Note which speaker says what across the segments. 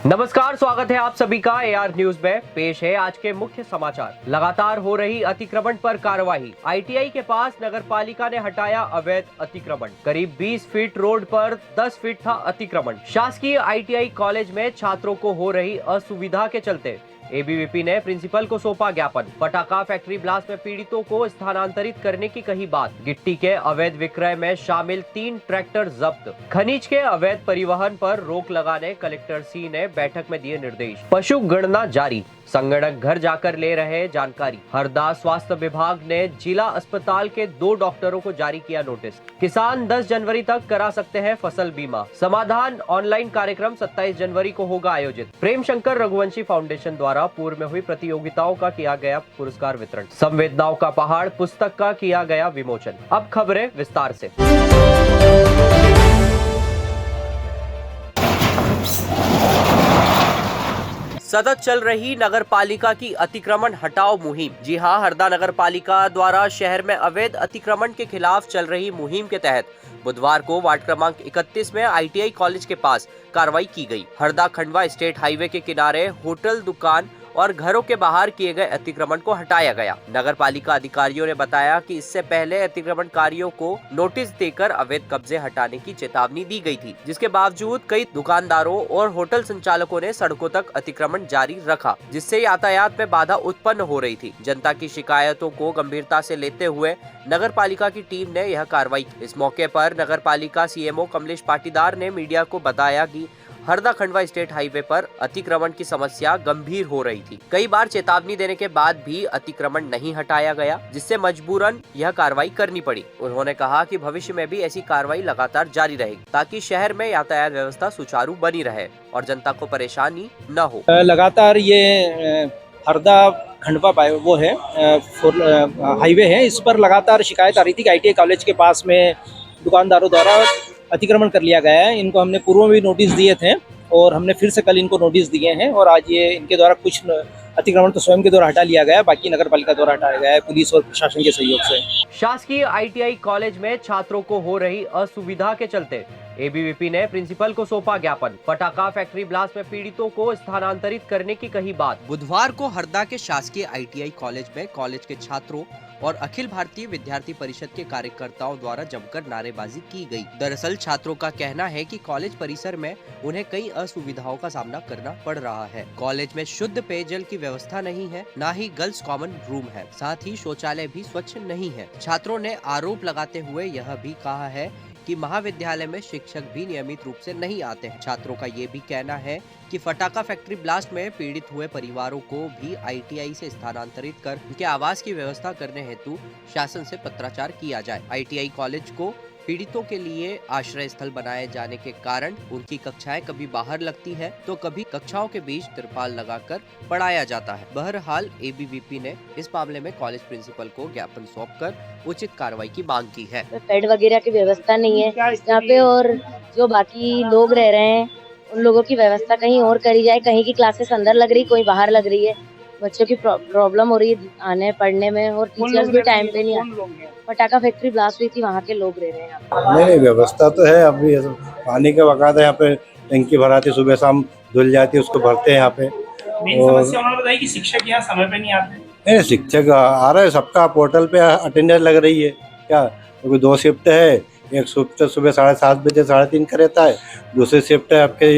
Speaker 1: नमस्कार, स्वागत है आप सभी का एआर न्यूज में। पेश है आज के मुख्य समाचार। लगातार हो रही अतिक्रमण पर कार्रवाई। आईटीआई के पास नगरपालिका ने हटाया अवैध अतिक्रमण। करीब 20 फीट रोड पर 10 फीट था अतिक्रमण। शासकीय आईटीआई कॉलेज में छात्रों को हो रही असुविधा के चलते एबीवीपी ने प्रिंसिपल को सौंपा ज्ञापन। पटाखा फैक्ट्री ब्लास्ट में पीड़ितों को स्थानांतरित करने की कही बात। गिट्टी के अवैध विक्रय में शामिल 3 ट्रैक्टर जब्त। खनिज के अवैध परिवहन पर रोक लगाने कलेक्टर सी ने बैठक में दिए निर्देश। पशु गणना जारी, संगणक घर जाकर ले रहे जानकारी। हरदा स्वास्थ्य विभाग ने जिला अस्पताल के 2 डॉक्टरों को जारी किया नोटिस। किसान 10 जनवरी तक करा सकते हैं फसल बीमा। समाधान ऑनलाइन कार्यक्रम 27 जनवरी को होगा आयोजित। प्रेम शंकर रघुवंशी फाउंडेशन द्वारा पूर्व में हुई प्रतियोगिताओं का किया गया पुरस्कार वितरण। संवेदनाओं का पहाड़ पुस्तक का किया गया विमोचन। अब खबरें विस्तार से। सतत चल रही नगर पालिका की अतिक्रमण हटाओ मुहिम। जी हां, हरदा नगर पालिका द्वारा शहर में अवैध अतिक्रमण के खिलाफ चल रही मुहिम के तहत बुधवार को वार्ड क्रमांक 31 में आईटीआई कॉलेज के पास कार्रवाई की गई। हरदा खंडवा स्टेट हाईवे के किनारे होटल, दुकान और घरों के बाहर किए गए अतिक्रमण को हटाया गया। नगर पालिका अधिकारियों ने बताया कि इससे पहले अतिक्रमणकारियों को नोटिस देकर अवैध कब्जे हटाने की चेतावनी दी गई थी, जिसके बावजूद कई दुकानदारों और होटल संचालकों ने सड़कों तक अतिक्रमण जारी रखा, जिससे यातायात में बाधा उत्पन्न हो रही थी। जनता की शिकायतों को गंभीरता से लेते हुए नगर पालिका की टीम ने यह कार्रवाई की। इस मौके पर नगर पालिका सीएमओ कमलेश पाटीदार ने मीडिया को बताया कि हरदा खंडवा स्टेट हाईवे पर अतिक्रमण की समस्या गंभीर हो रही थी। कई बार चेतावनी देने के बाद भी अतिक्रमण नहीं हटाया गया, जिससे मजबूरन यह कार्रवाई करनी पड़ी। उन्होंने कहा कि भविष्य में भी ऐसी कार्रवाई लगातार जारी रहेगी, ताकि शहर में यातायात व्यवस्था सुचारू बनी रहे और जनता को परेशानी न हो।
Speaker 2: लगातार ये हरदा खंडवा वो है हाईवे है, इस पर लगातार शिकायत आ रही थी कि आईटीआई कॉलेज के पास में दुकानदारों द्वारा अतिक्रमण कर लिया गया है। इनको हमने पूर्व में भी नोटिस दिए थे और हमने फिर से कल इनको नोटिस दिए हैं और आज ये इनके द्वारा कुछ अतिक्रमण तो स्वयं के द्वारा हटा लिया गया है, बाकी नगर पालिका द्वारा हटाया गया है पुलिस और प्रशासन के सहयोग से।
Speaker 1: शासकीय आईटीआई कॉलेज में छात्रों को हो रही असुविधा के चलते एबीवीपी ने प्रिंसिपल को सौंपा ज्ञापन। पटाखा फैक्ट्री ब्लास्ट में पीड़ितों को स्थानांतरित करने की कही बात। बुधवार को हरदा के शासकीय आईटीआई कॉलेज में कॉलेज के छात्रों और अखिल भारतीय विद्यार्थी परिषद के कार्यकर्ताओं द्वारा जमकर नारेबाजी की गई। दरअसल छात्रों का कहना है कि कॉलेज परिसर में उन्हें कई असुविधाओं का सामना करना पड़ रहा है। कॉलेज में शुद्ध पेयजल की व्यवस्था नहीं है, न ही गर्ल्स कॉमन रूम है, साथ ही शौचालय भी स्वच्छ नहीं है। छात्रों ने आरोप लगाते हुए यह भी कहा है कि महाविद्यालय में शिक्षक भी नियमित रूप से नहीं आते हैं। छात्रों का ये भी कहना है कि पटाखा फैक्ट्री ब्लास्ट में पीड़ित हुए परिवारों को भी आईटीआई से स्थानांतरित कर उनके आवास की व्यवस्था करने हेतु शासन से पत्राचार किया जाए। आईटीआई कॉलेज को पीड़ितों के लिए आश्रय स्थल बनाए जाने के कारण उनकी कक्षाएं कभी बाहर लगती है तो कभी कक्षाओं के बीच तिरपाल लगाकर पढ़ाया जाता है। बहरहाल एबीवीपी ने इस मामले में कॉलेज प्रिंसिपल को ज्ञापन सौंपकर उचित कार्रवाई की मांग की है।
Speaker 3: बेड वगैरह की व्यवस्था नहीं है यहाँ पे और जो बाकी लोग रह रहे हैं उन लोगों की व्यवस्था कहीं और करी जाए। कहीं की क्लासेस अंदर लग रही, कोई बाहर लग रही है। बच्चों की प्रॉब्लम हो रही है आने पढ़ने में और टीचर्स भी टाइम पे नहीं आते। पटाखा फैक्ट्री ब्लास्ट हुई थी, वहाँ के लोग रह रहे हैं।
Speaker 4: नहीं, व्यवस्था तो है। अभी पानी का वकायदा यहाँ पे टंकी भराती, सुबह शाम धुल जाती है, उसको भरते हैं यहाँ पे।
Speaker 5: समस्या उन्होंने बताई कि शिक्षक यहाँ समय पे नहीं आते।
Speaker 4: नहीं, शिक्षक आ रहे हैं, सबका पोर्टल पे अटेंडेंस लग रही है। क्या क्योंकि 2 शिफ्ट है, एक शिफ्ट सुबह 7:30 बजे 3:30 का रहता है, दूसरी शिफ्ट है आपके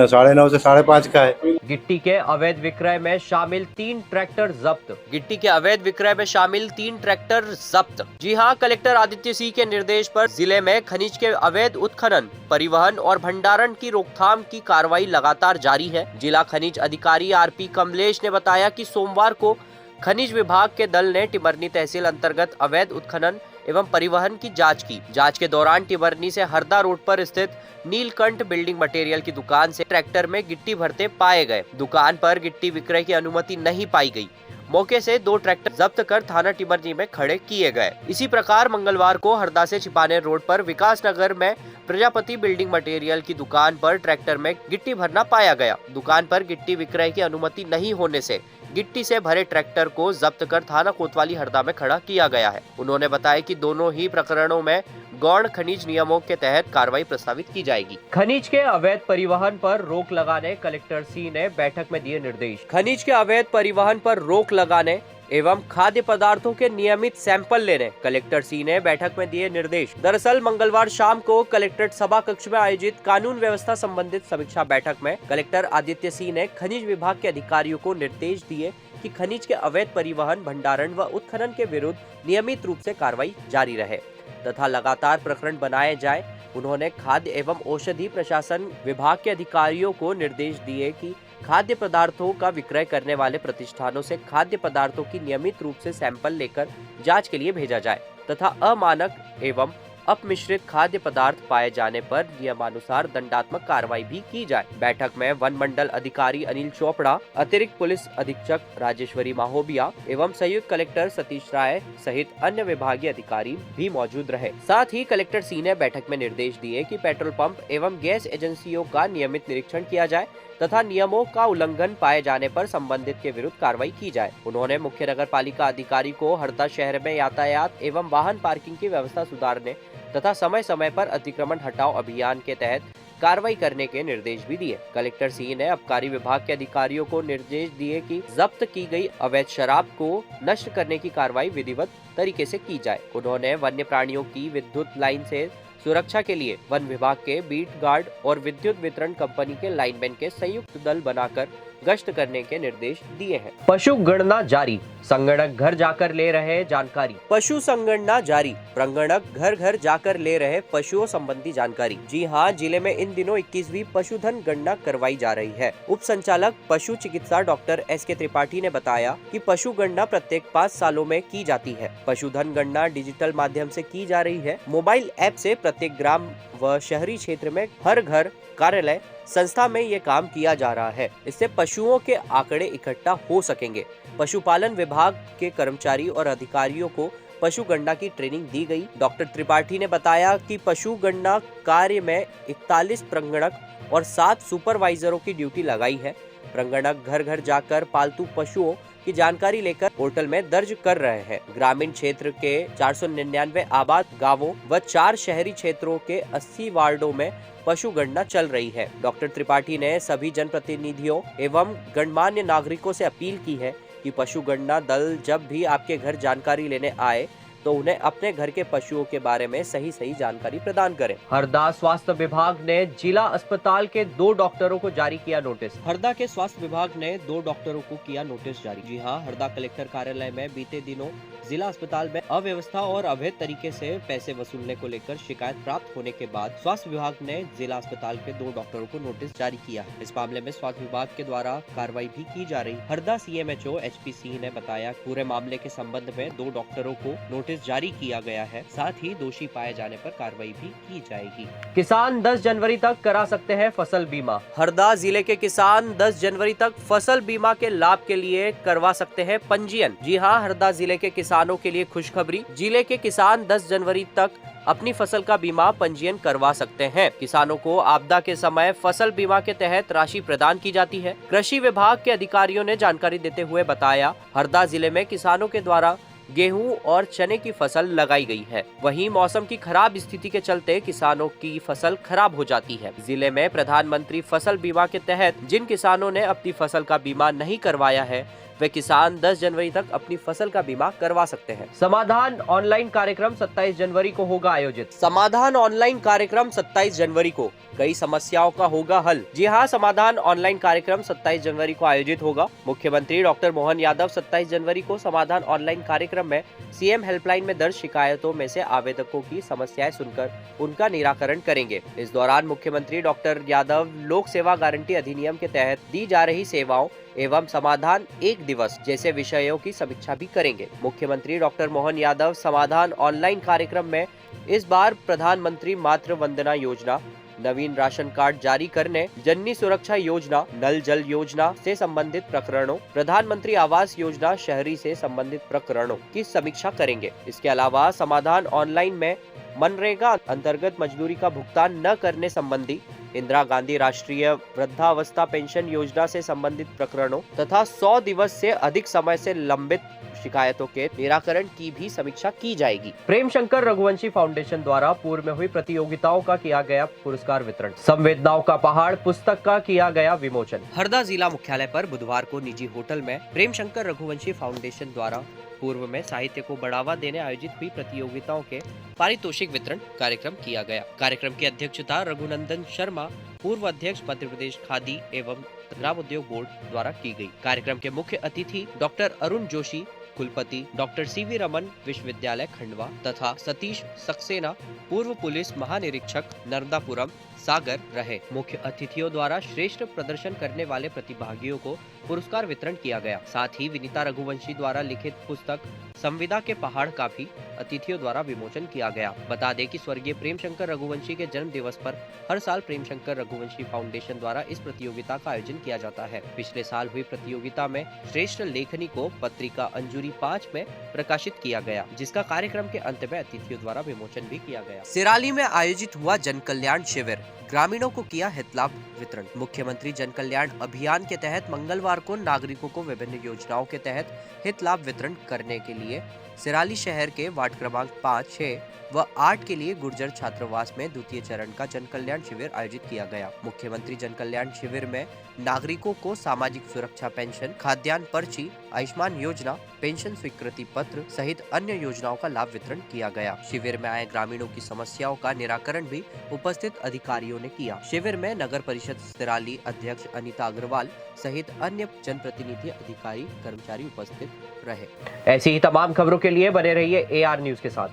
Speaker 4: 9:30 से 5:30 का है।
Speaker 1: गिट्टी के अवैध विक्रय में शामिल 3 ट्रैक्टर जब्त। गिट्टी के अवैध विक्रय में शामिल 3 ट्रैक्टर जब्त। जी हां, कलेक्टर आदित्य सिंह के निर्देश पर जिले में खनिज के अवैध उत्खनन, परिवहन और भंडारण की रोकथाम की कार्रवाई लगातार जारी है। जिला खनिज अधिकारी आरपी कमलेश ने बताया कि सोमवार को खनिज विभाग के दल ने टिमरनी तहसील अंतर्गत अवैध उत्खनन एवं परिवहन की जांच की। जांच के दौरान टिमरनी से हरदा रोड पर स्थित नीलकंठ बिल्डिंग मटेरियल की दुकान से ट्रैक्टर में गिट्टी भरते पाए गए। दुकान पर गिट्टी विक्रय की अनुमति नहीं पाई गई। मौके से 2 ट्रैक्टर जब्त कर थाना टिमरनी में खड़े किए गए। इसी प्रकार मंगलवार को हरदा से छिपाने रोड पर विकास नगर में प्रजापति बिल्डिंग मटेरियल की दुकान पर ट्रैक्टर में गिट्टी भरना पाया गया। दुकान पर गिट्टी विक्रय की अनुमति नहीं होने से गिट्टी से भरे ट्रैक्टर को जब्त कर थाना कोतवाली हरदा में खड़ा किया गया है। उन्होंने बताया कि दोनों ही प्रकरणों में गौण खनिज नियमों के तहत कार्रवाई प्रस्तावित की जाएगी। खनिज के अवैध परिवहन पर रोक लगाने कलेक्टर सी ने बैठक में दिए निर्देश। खनिज के अवैध परिवहन पर रोक लगाने एवं खाद्य पदार्थों के नियमित सैंपल लेने कलेक्टर सी ने बैठक में दिए निर्देश। दरअसल मंगलवार शाम को कलेक्ट्रेट सभा कक्ष में आयोजित कानून व्यवस्था संबंधित समीक्षा बैठक में कलेक्टर आदित्य सिंह ने खनिज विभाग के अधिकारियों को निर्देश दिए कि खनिज के अवैध परिवहन, भंडारण व उत्खनन के विरुद्ध नियमित रूप से कार्रवाई जारी रहे तथा लगातार प्रकरण बनाए जाए। उन्होंने खाद्य एवं औषधि प्रशासन विभाग के अधिकारियों को निर्देश दिए कि खाद्य पदार्थों का विक्रय करने वाले प्रतिष्ठानों से खाद्य पदार्थों की नियमित रूप से सैंपल लेकर जांच के लिए भेजा जाए तथा अमानक एवं अपमिश्रित खाद्य पदार्थ पाए जाने पर नियमानुसार दंडात्मक कार्रवाई भी की जाए। बैठक में वन मंडल अधिकारी अनिल चोपड़ा, अतिरिक्त पुलिस अधीक्षक राजेश्वरी माहोबिया एवं संयुक्त कलेक्टर सतीश राय सहित अन्य विभागीय अधिकारी भी मौजूद रहे। साथ ही कलेक्टर सी ने बैठक में निर्देश दिए कि पेट्रोल पंप एवं गैस एजेंसियों का नियमित निरीक्षण किया जाए तथा नियमों का उल्लंघन पाए जाने पर संबंधित के विरुद्ध कार्रवाई की जाए। उन्होंने मुख्य नगर पालिका अधिकारी को हरदा शहर में यातायात एवं वाहन पार्किंग की व्यवस्था सुधारने तथा समय समय पर अतिक्रमण हटाओ अभियान के तहत कार्रवाई करने के निर्देश भी दिए। कलेक्टर सिंह ने आबकारी विभाग के अधिकारियों को निर्देश दिए कि जब्त की गई अवैध शराब को नष्ट करने की कार्रवाई विधिवत तरीके से की जाए। उन्होंने वन्य प्राणियों की विद्युत लाइन से सुरक्षा के लिए वन विभाग के बीट गार्ड और विद्युत वितरण कंपनी के लाइनमैन के संयुक्त दल बनाकर गश्त करने के निर्देश दिए हैं। पशु गणना जारी, संगणक घर जाकर ले रहे जानकारी। पशु संगणना जारी, प्रंगणक घर घर जाकर ले रहे पशुओं संबंधी जानकारी। जी हां, जिले में इन दिनों 21वीं पशुधन गणना करवाई जा रही है। उप संचालक पशु चिकित्सा डॉक्टर एस.के. त्रिपाठी ने बताया कि पशु गणना प्रत्येक 5 सालों में की जाती है। पशुधन गणना डिजिटल माध्यम से की जा रही है। मोबाइल ऐप से प्रत्येक ग्राम व शहरी क्षेत्र में हर घर, कार्यालय, संस्था में ये काम किया जा रहा है। इससे पशुओं के आंकड़े इकट्ठा हो सकेंगे। पशुपालन विभाग के कर्मचारी और अधिकारियों को पशु गणना की ट्रेनिंग दी गई। डॉक्टर त्रिपाठी ने बताया कि पशु गणना कार्य में 41 प्रंगणक और 7 सुपरवाइजरों की ड्यूटी लगाई है। प्रंगणक घर घर जाकर पालतू पशुओं की जानकारी लेकर पोर्टल में दर्ज कर रहे हैं। ग्रामीण क्षेत्र के 499 आबाद गांवों व 4 शहरी क्षेत्रों के 80 वार्डों में पशु गणना चल रही है। डॉक्टर त्रिपाठी ने सभी जनप्रतिनिधियों एवं गणमान्य नागरिकों से अपील की है कि पशु गणना दल जब भी आपके घर जानकारी लेने आए तो उन्हें अपने घर के पशुओं के बारे में सही जानकारी प्रदान करें। हरदा स्वास्थ्य विभाग ने जिला अस्पताल के 2 डॉक्टरों को जारी किया नोटिस। हरदा के स्वास्थ्य विभाग ने 2 डॉक्टरों को किया नोटिस जारी। जी हां, हरदा कलेक्टर कार्यालय में बीते दिनों जिला अस्पताल में अव्यवस्था और अवैध तरीके से पैसे वसूलने को लेकर शिकायत प्राप्त होने के बाद स्वास्थ्य विभाग ने जिला अस्पताल के 2 डॉक्टरों को नोटिस जारी किया है। इस मामले में स्वास्थ्य विभाग के द्वारा कार्रवाई भी की जा रही। हरदा CMHO HP सिंह ने बताया पूरे मामले के संबंध में 2 डॉक्टरों को नोटिस जारी किया गया है। साथ ही दोषी पाए जाने पर कार्रवाई भी की जाएगी। किसान 10 जनवरी तक करा सकते हैं फसल बीमा। हरदा जिले के किसान 10 जनवरी तक फसल बीमा के लाभ के लिए करवा सकते हैं पंजीयन। जी हां, हरदा जिले के किसानों के लिए खुशखबरी। जिले के किसान 10 जनवरी तक अपनी फसल का बीमा पंजीयन करवा सकते हैं। किसानों को आपदा के समय फसल बीमा के तहत राशि प्रदान की जाती है। कृषि विभाग के अधिकारियों ने जानकारी देते हुए बताया, हरदा जिले में किसानों के द्वारा गेहूं और चने की फसल लगाई गई है। वहीं मौसम की खराब स्थिति के चलते किसानों की फसल खराब हो जाती है। जिले में प्रधानमंत्री फसल बीमा के तहत जिन किसानों ने अपनी फसल का बीमा नहीं करवाया है वे किसान 10 जनवरी तक अपनी फसल का बीमा करवा सकते हैं। समाधान ऑनलाइन कार्यक्रम 27 जनवरी को होगा आयोजित। समाधान ऑनलाइन कार्यक्रम 27 जनवरी को कई समस्याओं का होगा हल। जी हां, समाधान ऑनलाइन कार्यक्रम 27 जनवरी को आयोजित होगा। मुख्यमंत्री डॉक्टर मोहन यादव 27 जनवरी को समाधान ऑनलाइन कार्यक्रम में CM हेल्पलाइन में दर्ज शिकायतों में से आवेदकों की समस्याएं सुनकर उनका निराकरण करेंगे। इस दौरान मुख्यमंत्री डॉक्टर यादव लोक सेवा गारंटी अधिनियम के तहत दी जा रही सेवाओं एवं समाधान 1 दिवस जैसे विषयों की समीक्षा भी करेंगे। मुख्यमंत्री डॉक्टर मोहन यादव समाधान ऑनलाइन कार्यक्रम में इस बार प्रधानमंत्री मातृ वंदना योजना, नवीन राशन कार्ड जारी करने, जननी सुरक्षा योजना, नल जल योजना से संबंधित प्रकरणों, प्रधानमंत्री आवास योजना शहरी से संबंधित प्रकरणों की समीक्षा करेंगे। इसके अलावा समाधान ऑनलाइन में मनरेगा अंतर्गत मजदूरी का भुगतान न करने संबंधी इंदिरा गांधी राष्ट्रीय वृद्धावस्था पेंशन योजना से संबंधित प्रकरणों तथा 100 दिवस से अधिक समय से लंबित शिकायतों के निराकरण की भी समीक्षा की जाएगी। प्रेम शंकर रघुवंशी फाउंडेशन द्वारा पूर्व में हुई प्रतियोगिताओं का किया गया पुरस्कार वितरण। संवेदनाओं का पहाड़ पुस्तक का किया गया विमोचन। हरदा जिला मुख्यालय पर बुधवार को निजी होटल में प्रेम शंकर रघुवंशी फाउंडेशन द्वारा पूर्व में साहित्य को बढ़ावा देने आयोजित हुई प्रतियोगिताओं के पारितोषिक वितरण कार्यक्रम किया गया। कार्यक्रम की अध्यक्षता रघुनंदन शर्मा, पूर्व अध्यक्ष मध्य प्रदेश खादी एवं ग्राम उद्योग बोर्ड द्वारा की गई। कार्यक्रम के मुख्य अतिथि डॉक्टर अरुण जोशी, कुलपति डॉक्टर सीवी रमन विश्वविद्यालय खंडवा तथा सतीश सक्सेना, पूर्व पुलिस महानिरीक्षक नर्मदापुरम सागर रहे। मुख्य अतिथियों द्वारा श्रेष्ठ प्रदर्शन करने वाले प्रतिभागियों को पुरस्कार वितरण किया गया। साथ ही विनीता रघुवंशी द्वारा लिखित पुस्तक संविदा के पहाड़ का भी अतिथियों द्वारा विमोचन किया गया। बता दें कि स्वर्गीय प्रेम शंकर रघुवंशी के जन्म दिवस पर हर साल प्रेम शंकर रघुवंशी फाउंडेशन द्वारा इस प्रतियोगिता का आयोजन किया जाता है। पिछले साल हुई प्रतियोगिता में श्रेष्ठ लेखनी को पत्रिका अंजुरी 5 में प्रकाशित किया गया, जिसका कार्यक्रम के अंत में अतिथियों द्वारा विमोचन भी किया गया। सिराली में आयोजित हुआ जन कल्याण शिविर, ग्रामीणों को किया हित लाभ वितरण। मुख्यमंत्री जन कल्याण अभियान के तहत मंगलवार को नागरिकों को विभिन्न योजनाओं के तहत हित लाभ वितरण करने के लिए सिराली शहर के वार्ड क्रमांक 5, 6 व 8 के लिए गुर्जर छात्रावास में द्वितीय चरण का जन कल्याण शिविर आयोजित किया गया। मुख्यमंत्री जन कल्याण शिविर में नागरिकों को सामाजिक सुरक्षा पेंशन, खाद्यान्न पर्ची, आयुष्मान योजना, पेंशन स्वीकृति पत्र सहित अन्य योजनाओं का लाभ वितरण किया गया। शिविर में आए ग्रामीणों की समस्याओं का निराकरण भी उपस्थित अधिकारियों ने किया। शिविर में नगर परिषद सिराली अध्यक्ष अनीता अग्रवाल सहित अन्य जनप्रतिनिधि, अधिकारी, कर्मचारी उपस्थित रहे। ऐसी ही तमाम खबरों के लिए बने रहिए AR न्यूज के साथ।